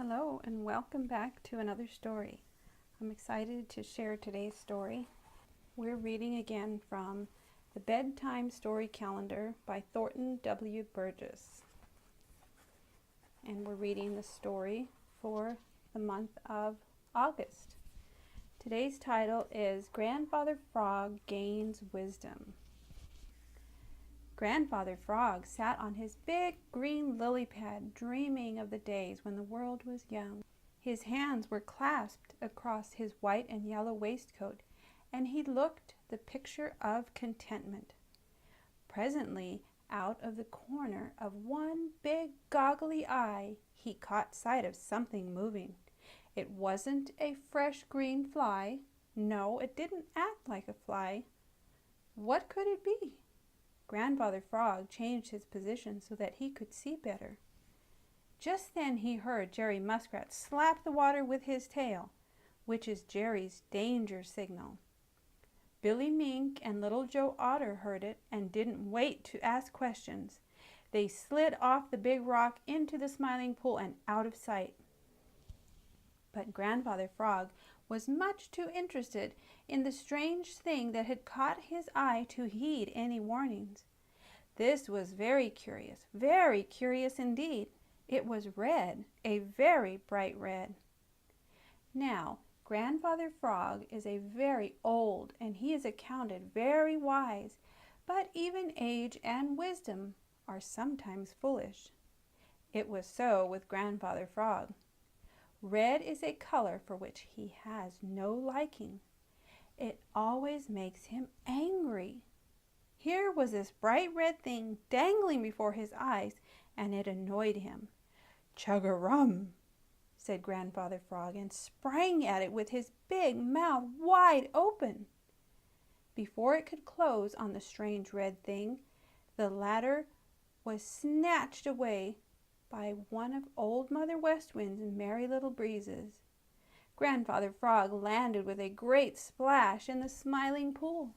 Hello and welcome back to another story. I'm excited to share today's story. We're reading again from the Bedtime Story Calendar by Thorton W. Burgess. And we're reading the story for the month of August. Today's title is Grandfather Frog Gains Wisdom. Grandfather Frog sat on his big green lily pad dreaming of the days when the world was young. His hands were clasped across his white and yellow waistcoat, and he looked the picture of contentment. Presently, out of the corner of one big goggly eye, he caught sight of something moving. It wasn't a fresh green fly. No, it didn't act like a fly. What could it be? Grandfather Frog changed his position so that he could see better. Just then he heard Jerry Muskrat slap the water with his tail, which is Jerry's danger signal. Billy Mink and Little Joe Otter heard it and didn't wait to ask questions. They slid off the big rock into the Smiling Pool and out of sight. But Grandfather Frog was much too interested in the strange thing that had caught his eye to heed any warnings. This was very curious indeed. It was red, a very bright red. Now, Grandfather Frog is a very old, and he is accounted very wise, but even age and wisdom are sometimes foolish. It was so with Grandfather Frog. Red is a color for which he has no liking. It always makes him angry. Here was this bright red thing dangling before his eyes, and it annoyed him. "Chug-a-rum," said Grandfather Frog, and sprang at it with his big mouth wide open. Before it could close on the strange red thing, the latter was snatched away by one of Old Mother West Wind's merry little breezes. Grandfather Frog landed with a great splash in the Smiling Pool.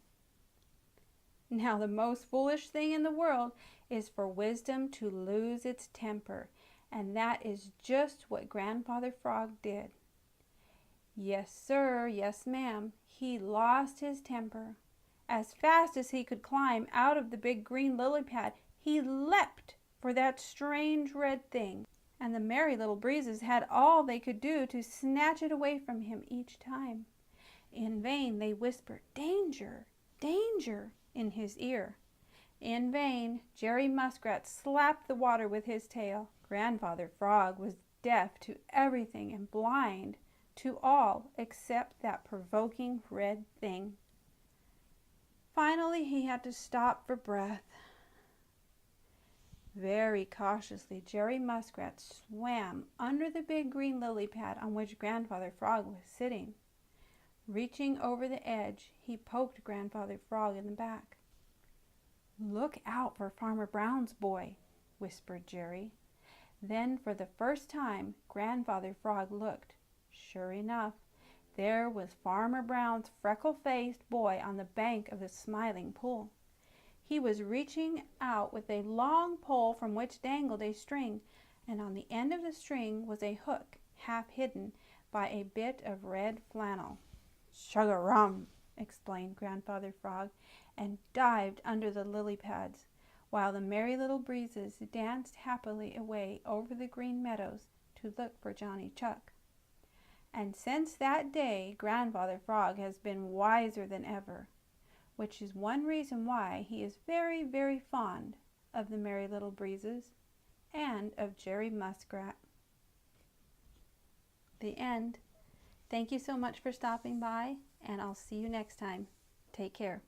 Now the most foolish thing in the world is for wisdom to lose its temper, and that is just what Grandfather Frog did. Yes, sir, yes, ma'am, he lost his temper. As fast as he could climb out of the big green lily pad, he leapt for that strange red thing, and the merry little breezes had all they could do to snatch it away from him each time. In vain they whispered, "Danger, danger," in his ear. In vain Jerry Muskrat slapped the water with his tail. Grandfather Frog was deaf to everything and blind to all except that provoking red thing. Finally he had to stop for breath. Very cautiously Jerry Muskrat swam under the big green lily pad on which Grandfather Frog was sitting. Reaching over the edge, he poked Grandfather Frog in the back. "Look out for Farmer Brown's boy," whispered Jerry. Then for the first time Grandfather Frog looked. Sure enough, there was Farmer Brown's freckle-faced boy on the bank of the Smiling Pool. He was reaching out with a long pole from which dangled a string, and on the end of the string was a hook half hidden by a bit of red flannel. "Chug-a-rum," explained Grandfather Frog, and dived under the lily pads, while the merry little breezes danced happily away over the green meadows to look for Johnny Chuck. And since that day Grandfather Frog has been wiser than ever, which is one reason why he is very, very fond of the merry little breezes and of Jerry Muskrat. The end. Thank you so much for stopping by, and I'll see you next time. Take care.